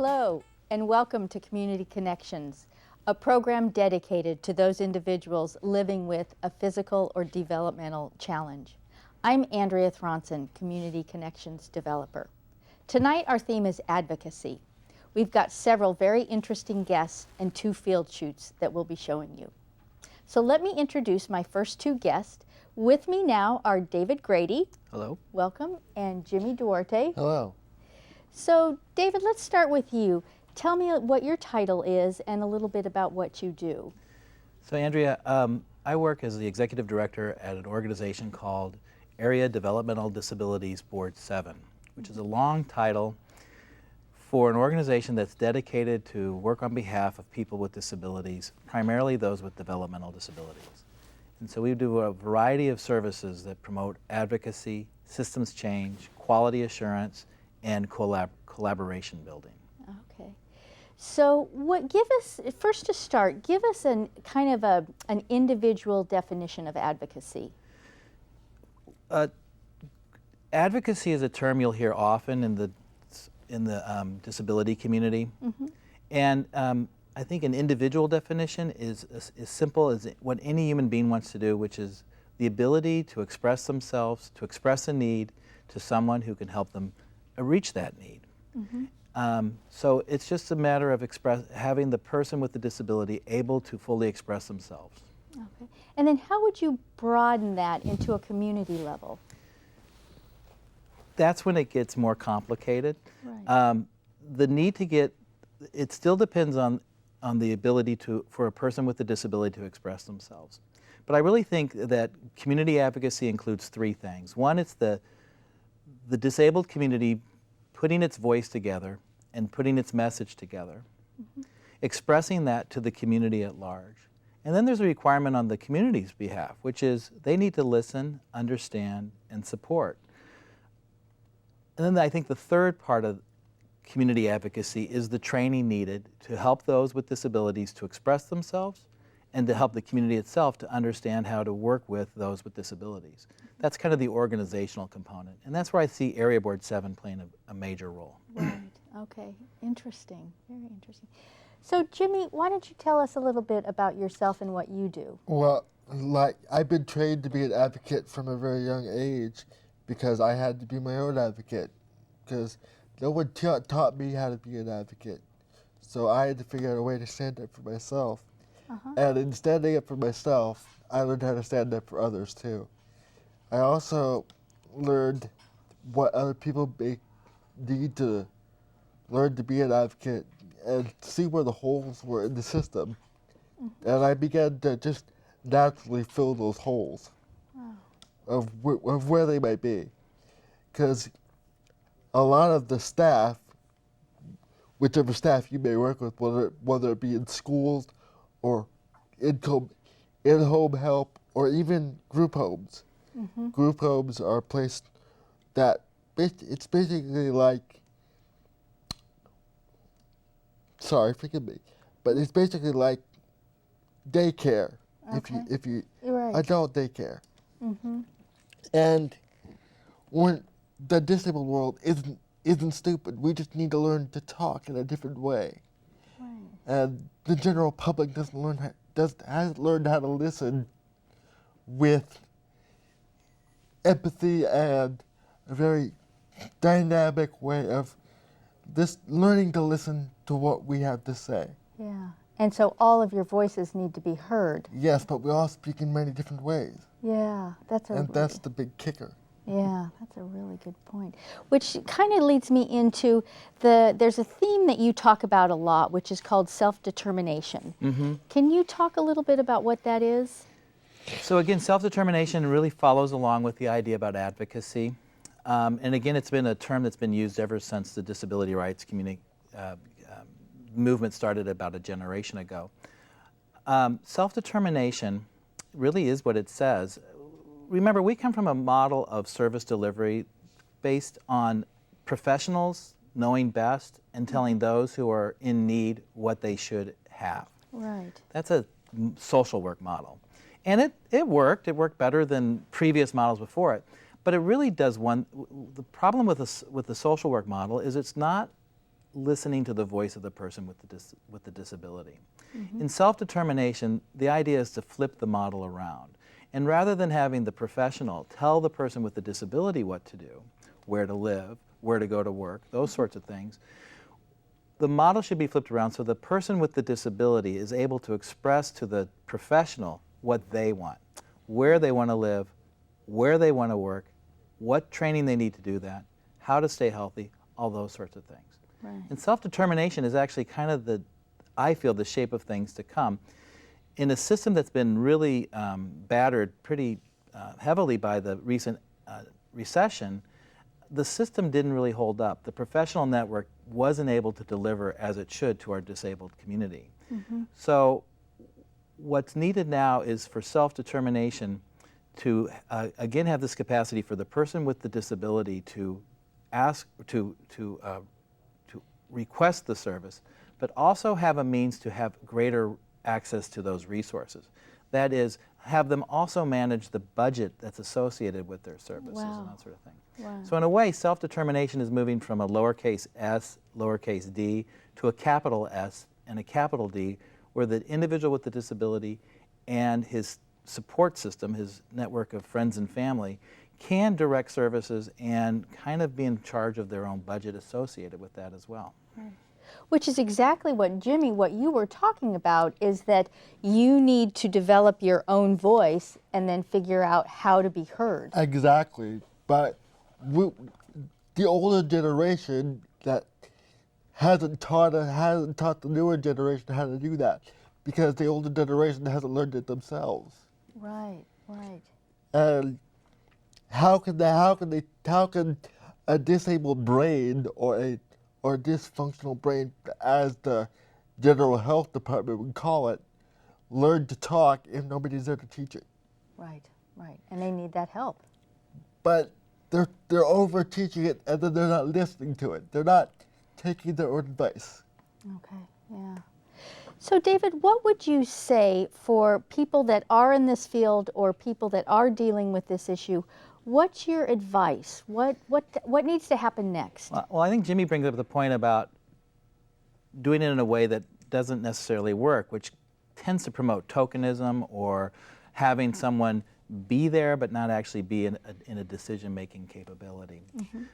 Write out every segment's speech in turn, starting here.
Hello, and welcome to Community Connections, a program dedicated to those individuals living with a physical or developmental challenge. I'm Andrea Thronson, Community Connections developer. Tonight our theme is advocacy. We've got several very interesting guests and 2 field shoots that we'll be showing you. So let me introduce my first 2 guests. With me now are David Grady. Hello. Welcome. And Jimmy Duarte. Hello. So David, let's start with you. Tell me what your title is and a little bit about what you do. So Andrea, I work as the executive director at an organization called Area Developmental Disabilities Board 7, which is a long title for an organization that's dedicated to work on behalf of people with disabilities, primarily those with developmental disabilities. And so we do a variety of services that promote advocacy, systems change, quality assurance, and collaboration building. Okay. So first to start, give us an individual definition of advocacy. Advocacy is a term you'll hear often in the disability community. Mm-hmm. And I think an individual definition is as simple as what any human being wants to do, which is the ability to express themselves, to express a need to someone who can help them reach that need. Mm-hmm. So it's just a matter of having the person with the disability able to fully express themselves. Okay. And then how would you broaden that into a community level? That's when it gets more complicated. Right. The need to it still depends on the ability for a person with a disability to express themselves. But I really think that community advocacy includes 3 things. One, it's the disabled community putting its voice together and putting its message together, mm-hmm. expressing that to the community at large. And then there's a requirement on the community's behalf, which is they need to listen, understand, and support. And then I think the third part of community advocacy is the training needed to help those with disabilities to express themselves and to help the community itself to understand how to work with those with disabilities. That's kind of the organizational component. And that's where I see Area Board 7 playing a major role. Right. Okay. Interesting. Very interesting. So Jimmy, why don't you tell us a little bit about yourself and what you do? Well, I've been trained to be an advocate from a very young age because I had to be my own advocate because no one taught me how to be an advocate. So I had to figure out a way to stand up for myself. Uh-huh. And in standing up for myself, I learned how to stand up for others too. I also learned what other people need to learn to be an advocate and see where the holes were in the system. Mm-hmm. And I began to just naturally fill those holes. Wow. of where they might be. Because a lot of the staff, whichever staff you may work with, whether it be in schools or in-home help or even group homes. Mm-hmm. Group homes are a place that it's basically like, sorry, forgive me, but it's basically like daycare. Okay. if you right. Adult daycare. Mm-hmm. And when the disabled world isn't stupid, we just need to learn to talk in a different way. Right. And the general public hasn't learned how to listen with empathy and a very dynamic way of learning to listen to what we have to say. Yeah. And so all of your voices need to be heard. Yes, but we all speak in many different ways. Yeah, that's the big kicker. Yeah, that's a really good point. Which kind of leads me into there's a theme that you talk about a lot, which is called self-determination. Mm-hmm. Can you talk a little bit about what that is? So again, self-determination really follows along with the idea about advocacy. And again, it's been a term that's been used ever since the disability rights movement started about a generation ago. Self-determination really is what it says. Remember, we come from a model of service delivery based on professionals knowing best and telling those who are in need what they should have. Right. That's a social work model. And it worked. It worked better than previous models before it. But it really does the problem with the social work model is it's not listening to the voice of the person with the disability. In self-determination, the idea is to flip the model around. And rather than having the professional tell the person with the disability what to do, where to live, where to go to work, those sorts of things, the model should be flipped around so the person with the disability is able to express to the professional what they want, where they want to live, where they want to work, what training they need to do that, how to stay healthy, all those sorts of things. Right. And self-determination is actually kind of I feel, the shape of things to come. In a system that's been really battered pretty heavily by the recent recession, the system didn't really hold up. The professional network wasn't able to deliver as it should to our disabled community. So what's needed now is for self-determination to again have this capacity for the person with the disability to ask, to request the service, but also have a means to have greater access to those resources. That is, have them also manage the budget that's associated with their services and that sort of thing. Wow. So in a way, self-determination is moving from a lowercase s, lowercase d, to a capital S and a capital D, where the individual with the disability and his support system, his network of friends and family, can direct services and kind of be in charge of their own budget associated with that as well. Right. Which is exactly what, Jimmy, what you were talking about, is that you need to develop your own voice and then figure out how to be heard. Exactly. But the older generation that hasn't taught the newer generation how to do that, because the older generation hasn't learned it themselves. Right, right. And how can a disabled brain or a dysfunctional brain, as the general health department would call it, learn to talk if nobody's there to teach it? Right, right. And they need that help. But they're over teaching it, and then they're not listening to it. They're not taking their own advice. Okay, yeah. So David, what would you say for people that are in this field or people that are dealing with this issue? What's your advice? What needs to happen next? Well, I think Jimmy brings up the point about doing it in a way that doesn't necessarily work, which tends to promote tokenism or having someone be there but not actually be in a decision-making capability.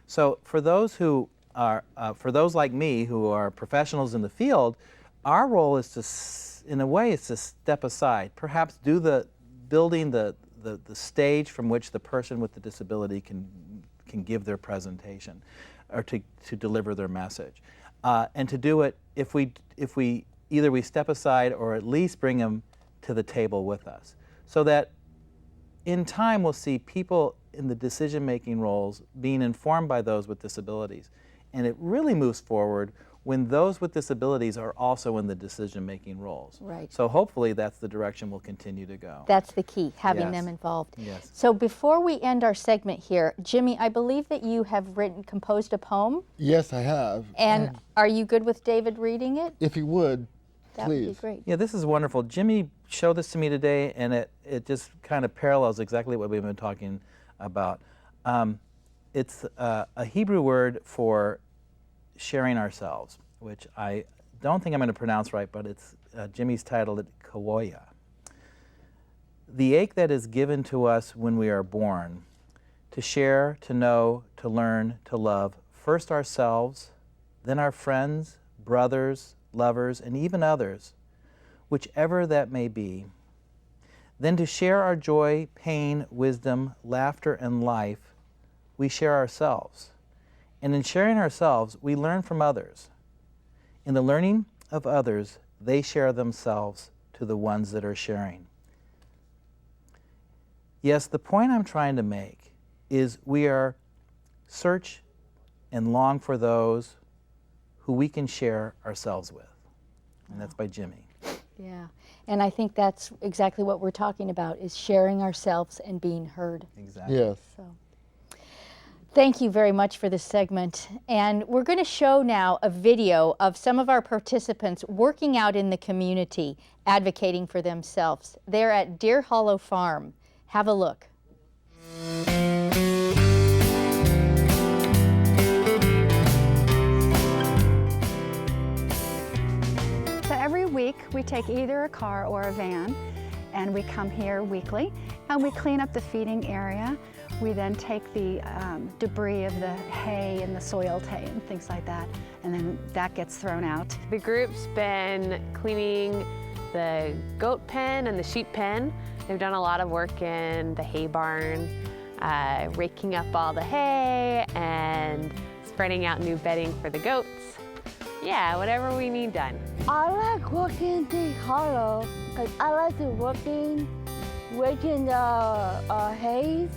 So for those who are, for those like me who are professionals in the field, our role is to, in a way, is to step aside, perhaps do building the stage from which the person with the disability can give their presentation or to deliver their message. And to do it, if we either we step aside or at least bring them to the table with us, so that in time we'll see people in the decision-making roles being informed by those with disabilities. And it really moves forward when those with disabilities are also in the decision-making roles. Right. So hopefully that's the direction we'll continue to go. That's the key, having Yes. them involved. Yes. So before we end our segment here, Jimmy, I believe that you have composed a poem, Yes, I have. and are you good with David reading it? If you would, That please. would be great. Yeah, this is wonderful. Jimmy showed this to me today, and it just kind of parallels exactly what we've been talking about. It's a Hebrew word for sharing ourselves, which I don't think I'm going to pronounce right, but it's Jimmy's titled it Kawoya. The ache that is given to us when we are born, to share, to know, to learn, to love, first ourselves, then our friends, brothers, lovers, and even others, whichever that may be. Then to share our joy, pain, wisdom, laughter, and life, we share ourselves. And in sharing ourselves, we learn from others. In the learning of others, they share themselves to the ones that are sharing. Yes, the point I'm trying to make is we are search and long for those who we can share ourselves with. And that's by Jimmy. Yeah, and I think that's exactly what we're talking about, is sharing ourselves and being heard. Exactly. Yes. So, thank you very much for this segment. And we're going to show now a video of some of our participants working out in the community, advocating for themselves. They're at Deer Hollow Farm. Have a look. take either a car or a van, and we come here weekly, and we clean up the feeding area. We then take the debris of the hay and the soiled hay and things like that, and then that gets thrown out. The group's been cleaning the goat pen and the sheep pen. They've done a lot of work in the hay barn, raking up all the hay and spreading out new bedding for the goats. Yeah, whatever we need done. I like working the hollow because I like to raking the hay.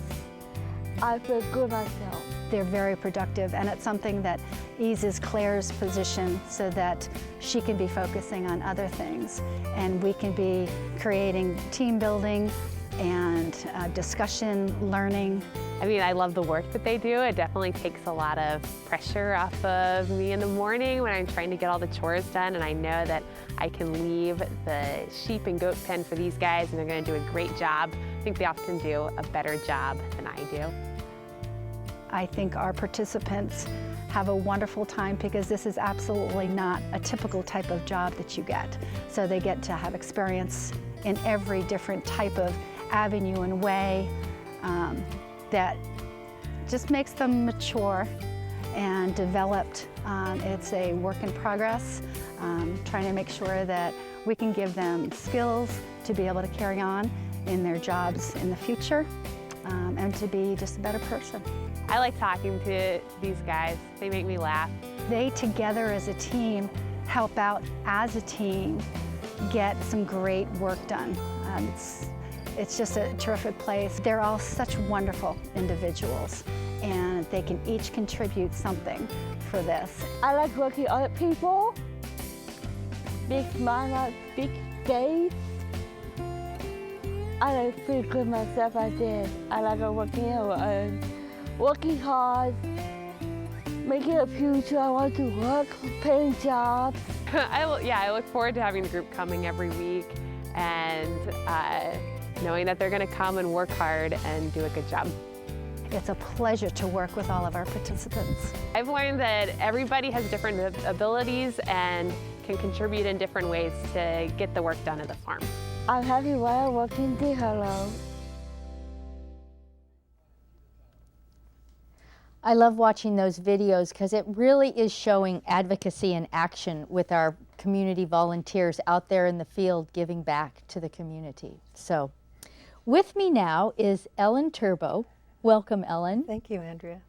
I feel good myself. They're very productive, and it's something that eases Claire's position so that she can be focusing on other things, and we can be creating team building and discussion, learning. I mean, I love the work that they do. It definitely takes a lot of pressure off of me in the morning when I'm trying to get all the chores done, and I know that I can leave the sheep and goat pen for these guys, and they're going to do a great job. I think they often do a better job than I do. I think our participants have a wonderful time because this is absolutely not a typical type of job that you get. So they get to have experience in every different type of avenue and way that just makes them mature and developed. It's a work in progress, trying to make sure that we can give them skills to be able to carry on in their jobs in the future and to be just a better person. I like talking to these guys. They make me laugh. They together as a team help out as a team get some great work done. It's just a terrific place. They're all such wonderful individuals, and they can each contribute something for this. I like working with other people, big smile, big days. I like feel good myself. I did. I like working hard, making a future. I want to work, paying jobs. I look forward to having the group coming every week and knowing that they're going to come and work hard and do a good job. It's a pleasure to work with all of our participants. I've learned that everybody has different abilities and can contribute in different ways to get the work done at the farm. I'm happy while working the hello. I love watching those videos because it really is showing advocacy in action with our community volunteers out there in the field giving back to the community. So with me now is Ellen Turbo. Welcome, Ellen. Thank you, Andrea.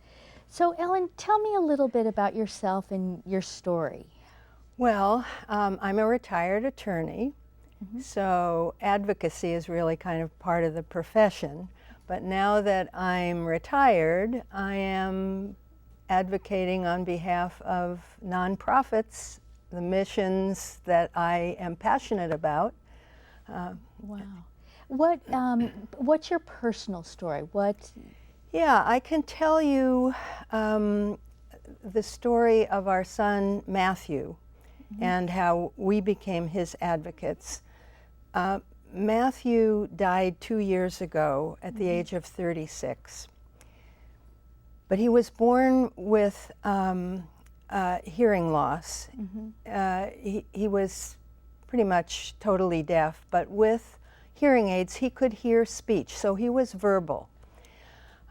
So Ellen, tell me a little bit about yourself and your story. Well, I'm a retired attorney, so advocacy is really kind of part of the profession. But now that I'm retired, I am advocating on behalf of nonprofits, the missions that I am passionate about. Wow. What's your personal story? Yeah, I can tell you the story of our son Matthew and how we became his advocates. Matthew died 2 years ago at the age of 36. But he was born with hearing loss. He was pretty much totally deaf, but with hearing aids he could hear speech, so he was verbal.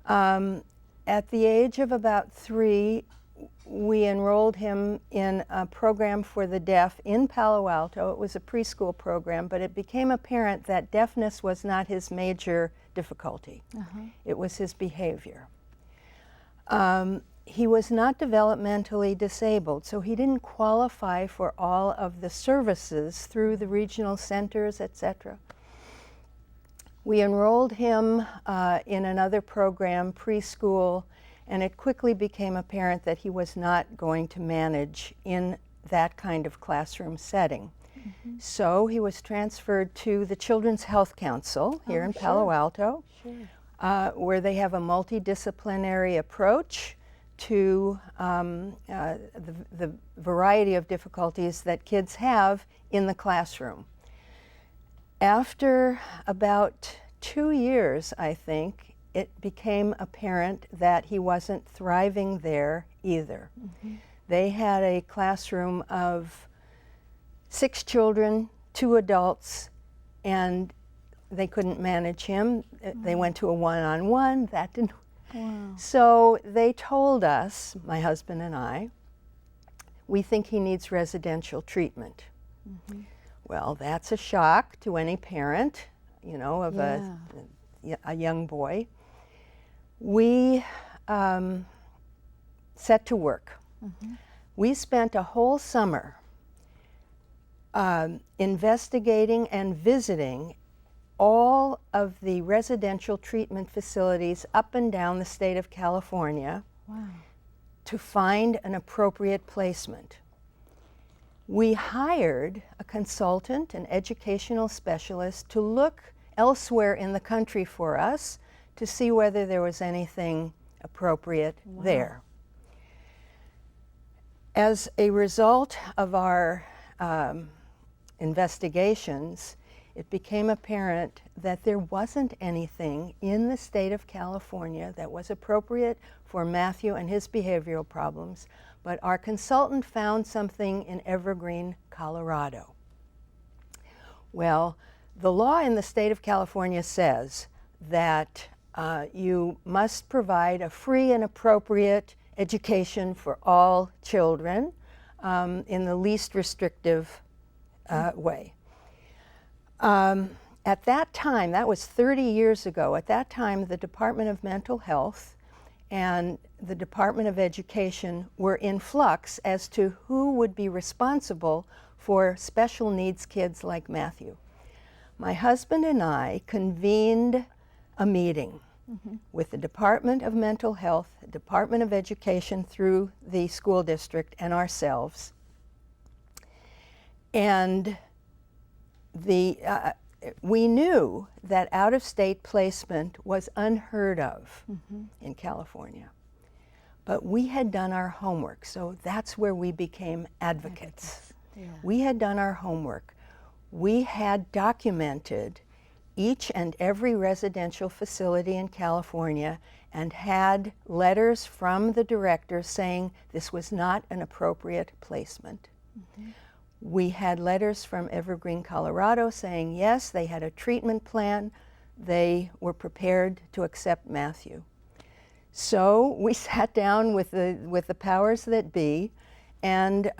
At the age of about 3, we enrolled him in a program for the deaf in Palo Alto. It was a preschool program, but it became apparent that deafness was not his major difficulty. It was his behavior. He was not developmentally disabled, so he didn't qualify for all of the services through the regional centers, etc. We enrolled him in another program, preschool, and it quickly became apparent that he was not going to manage in that kind of classroom setting. So he was transferred to the Children's Health Council here in Palo Alto, where they have a multidisciplinary approach to the variety of difficulties that kids have in the classroom. After about 2 years, I think, it became apparent that he wasn't thriving there either. They had a classroom of 6 children, 2 adults, and they couldn't manage him. They went to a one-on-one. That didn't. Wow. So they told us, my husband and I, we think he needs residential treatment. Well, that's a shock to any parent, you know, of a young boy. We set to work. We spent a whole summer investigating and visiting all of the residential treatment facilities up and down the state of California to find an appropriate placement. We hired a consultant, an educational specialist, to look elsewhere in the country for us to see whether there was anything appropriate there. As a result of our investigations, it became apparent that there wasn't anything in the state of California that was appropriate for Matthew and his behavioral problems, but our consultant found something in Evergreen, Colorado. Well, the law in the state of California says that you must provide a free and appropriate education for all children in the least restrictive way. At that time, that was 30 years ago, at that time the Department of Mental Health and the Department of Education were in flux as to who would be responsible for special needs kids like Matthew. My husband and I convened a meeting with the Department of Mental Health, the Department of Education through the school district, and ourselves. And we knew that out-of-state placement was unheard of in California. But we had done our homework, so that's where we became advocates. We had done our homework. We had documented each and every residential facility in California and had letters from the director saying this was not an appropriate placement. We had letters from Evergreen, Colorado saying yes, they had a treatment plan, they were prepared to accept Matthew. So we sat down with the powers that be and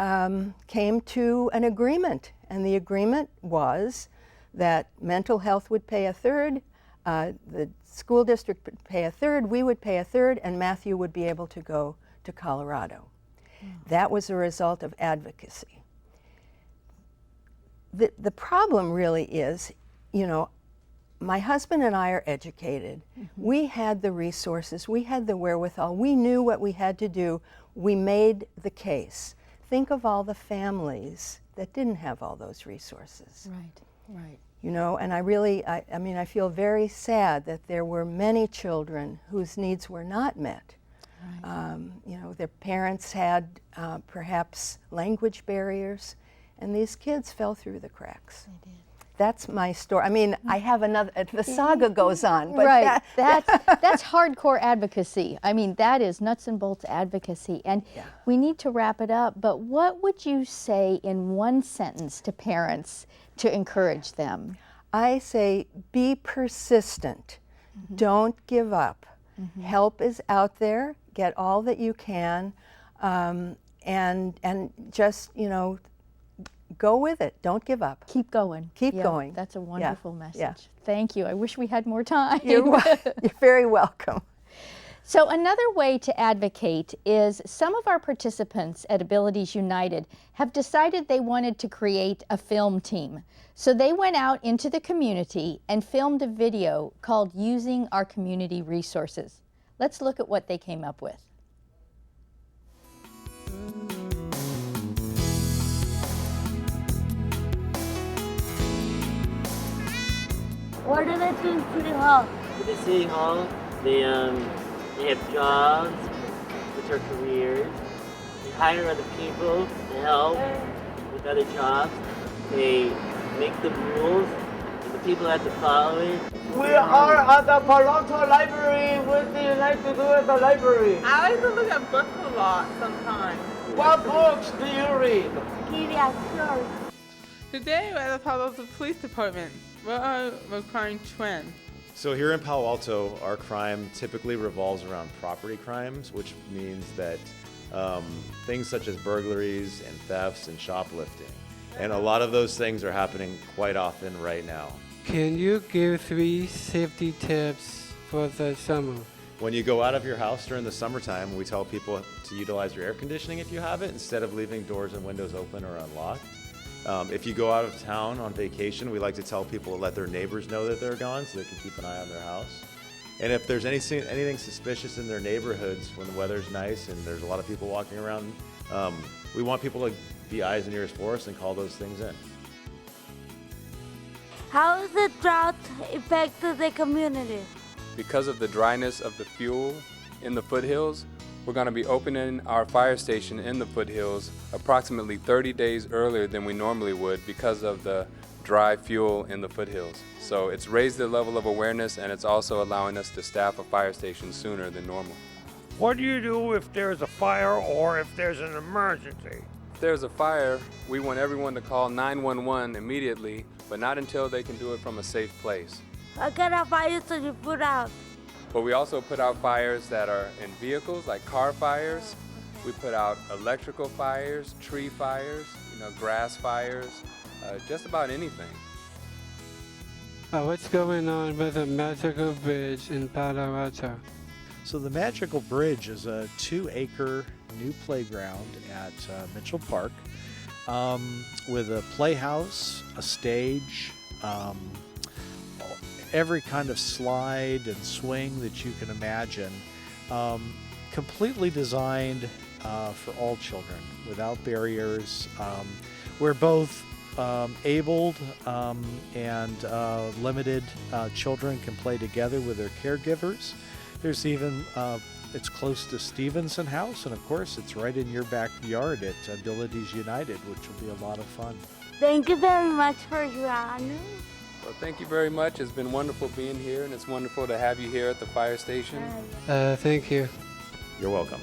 came to an agreement. And the agreement was that mental health would pay a third, the school district would pay a third, we would pay a third, and Matthew would be able to go to Colorado. That was a result of advocacy. The problem really is, you know, my husband and I are educated. We had the resources, we had the wherewithal, we knew what we had to do. We made the case. Think of all the families that didn't have all those resources. Right. You know, and I really, I mean, I feel very sad that there were many children whose needs were not met. You know, their parents had perhaps language barriers, and these kids fell through the cracks. They did. That's my story. I mean, I have another, the saga goes on. But Right, that's hardcore advocacy. I mean, that is nuts and bolts advocacy. And we need to wrap it up, but what would you say in one sentence to parents to encourage them? I say, be persistent. Don't give up. Help is out there. Get all that you can, and just, you know, go with it. Don't give up. Keep going. Keep going. That's a wonderful message. Yeah. Thank you. I wish we had more time. You're very welcome. So another way to advocate is some of our participants at Abilities United have decided they wanted to create a film team. So they went out into the community and filmed a video called Using Our Community Resources. Let's look at what they came up with. What do they do in City Hall? At the City Hall, they have jobs, which are careers. They hire other people to help with other jobs. They make the rules, and the people have to follow it. We are at the Toronto Library. What do you like to do at the library? I like to look at books a lot sometimes. What books do you read? Kitty at church. Today we're at the Palo Alto Police Department. What are the crime trends? So here in Palo Alto, our crime typically revolves around property crimes, which means that things such as burglaries and thefts and shoplifting. And a lot of those things are happening quite often right now. Can you give 3 safety tips for the summer? When you go out of your house during the summertime, we tell people to utilize your air conditioning if you have it, instead of leaving doors and windows open or unlocked. If you go out of town on vacation, we like to tell people to let their neighbors know that they're gone so they can keep an eye on their house. And if there's anything suspicious in their neighborhoods when the weather's nice and there's a lot of people walking around, we want people to be eyes and ears for us and call those things in. How does the drought affect the community? Because of the dryness of the fuel in the foothills, we're going to be opening our fire station in the foothills approximately 30 days earlier than we normally would because of the dry fuel in the foothills. So it's raised the level of awareness, and it's also allowing us to staff a fire station sooner than normal. What do you do if there's a fire or if there's an emergency? If there's a fire, we want everyone to call 911 immediately, but not until they can do it from a safe place. What kind of fires do you put out? But we also put out fires that are in vehicles, like car fires. We put out electrical fires, tree fires, grass fires, just about anything. What's going on with the Magical Bridge in Palo Alto? So the Magical Bridge is a 2-acre new playground at Mitchell Park with a playhouse, a stage, every kind of slide and swing that you can imagine, completely designed for all children without barriers. We're both abled and limited children can play together with their caregivers. There's even, it's close to Stevenson House, and of course it's right in your backyard at Abilities United, which will be a lot of fun. Thank you very much for your honor. Well, thank you very much. It's been wonderful being here, and it's wonderful to have you here at the fire station. Thank you. You're welcome.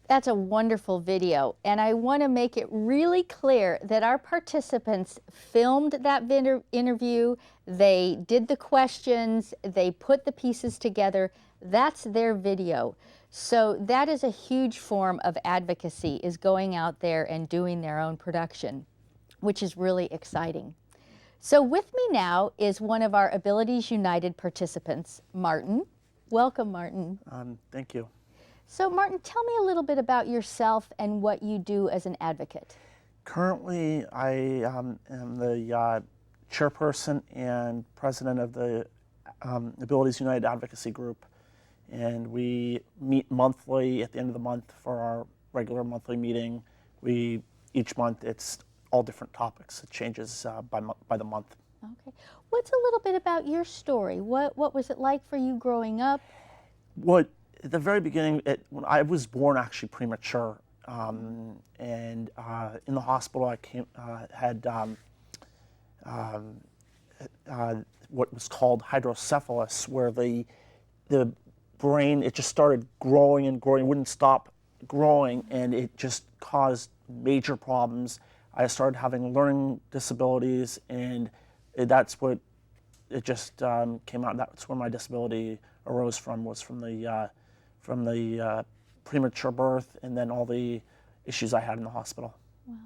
That's a wonderful video, and I want to make it really clear that our participants filmed that interview, they did the questions, they put the pieces together. That's their video. So that is a huge form of advocacy, is going out there and doing their own production, which is really exciting. So with me now is one of our Abilities United participants, Martin. Welcome, Martin. Thank you. So Martin, tell me a little bit about yourself and what you do as an advocate. Currently, I am the chairperson and president of the Abilities United Advocacy Group, and we meet monthly at the end of the month for our regular monthly meeting. Each month it's all different topics. It changes by the month. Okay. What's a little bit about your story? What was it like for you growing up? At the very beginning, when I was born actually premature, and in the hospital I had what was called hydrocephalus, where the brain, it just started growing and growing, wouldn't stop growing, and it just caused major problems. I started having learning disabilities, and that's what it just came out. That's where my disability arose from, was from the premature birth and then all the issues I had in the hospital. Wow.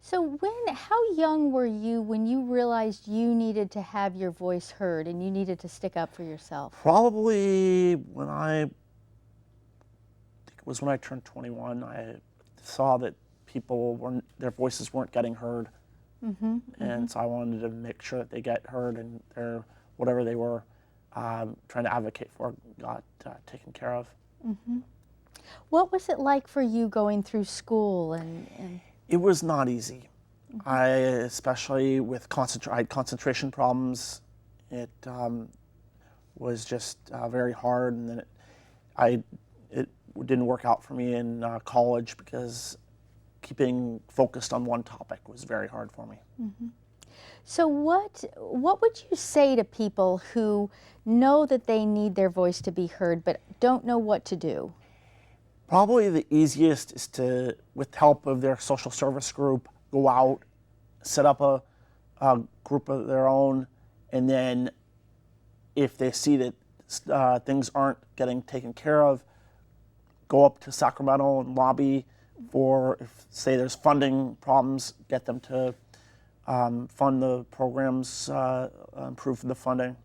So how young were you when you realized you needed to have your voice heard and you needed to stick up for yourself? Probably when I think it was when I turned 21, I saw that their voices weren't getting heard. And so I wanted to make sure that they get heard and whatever they were trying to advocate for got taken care of. What was it like for you going through school? It was not easy. Especially with I had concentration problems. It was just very hard, and then it didn't work out for me in college because keeping focused on one topic was very hard for me. So what would you say to people who know that they need their voice to be heard but don't know what to do? Probably the easiest is to, with help of their social service group, go out, set up a group of their own, and then if they see that things aren't getting taken care of, go up to Sacramento and lobby for, if say there's funding problems, get them to fund the programs, improve the funding.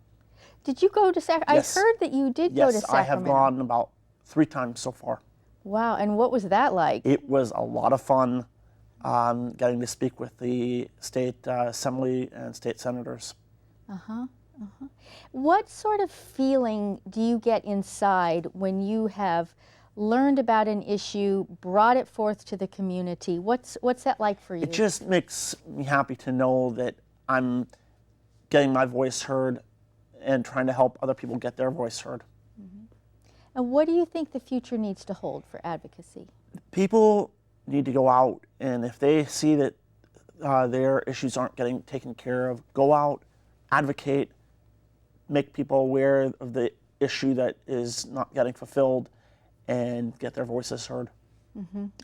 Did you go to Sacramento? Yes. I heard that you did go to Yes, Sacramento. I have gone about 3 times so far. Wow, and what was that like? It was a lot of fun getting to speak with the state assembly and state senators. What sort of feeling do you get inside when you have learned about an issue, brought it forth to the community? What's that like for you? It just makes me happy to know that I'm getting my voice heard and trying to help other people get their voice heard. And what do you think the future needs to hold for advocacy? People need to go out, and if they see that their issues aren't getting taken care of, go out, advocate, make people aware of the issue that is not getting fulfilled, and get their voices heard.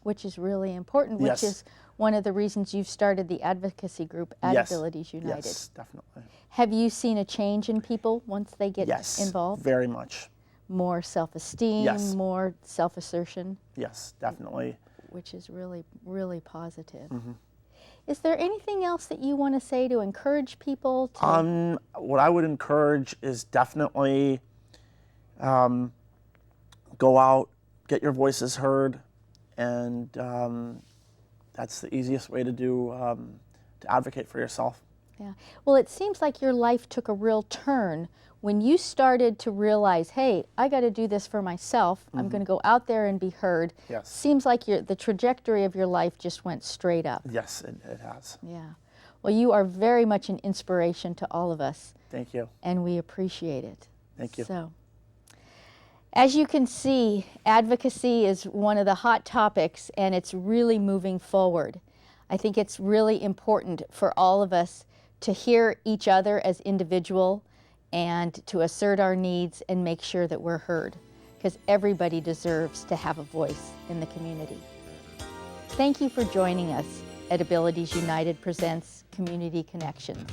Which is really important, which Yes. is one of the reasons you've started the advocacy group at Yes. Abilities United. Yes, definitely. Have you seen a change in people once they get Yes, involved? very much. More self-esteem, Yes. more self-assertion, Yes, definitely. which is really, really positive. Is there anything else that you want to say to encourage people to? What I would encourage is definitely go out, get your voices heard, and that's the easiest way to do to advocate for yourself. Yeah. Well, it seems like your life took a real turn when you started to realize, hey, I got to do this for myself. I'm going to go out there and be heard. Yes. Seems like the trajectory of your life just went straight up. Yes, it has. Yeah. Well, you are very much an inspiration to all of us. Thank you. And we appreciate it. Thank you. So, as you can see, advocacy is one of the hot topics, and it's really moving forward. I think it's really important for all of us to hear each other as individual and to assert our needs and make sure that we're heard, because everybody deserves to have a voice in the community. Thank you for joining us at Abilities United presents Community Connections.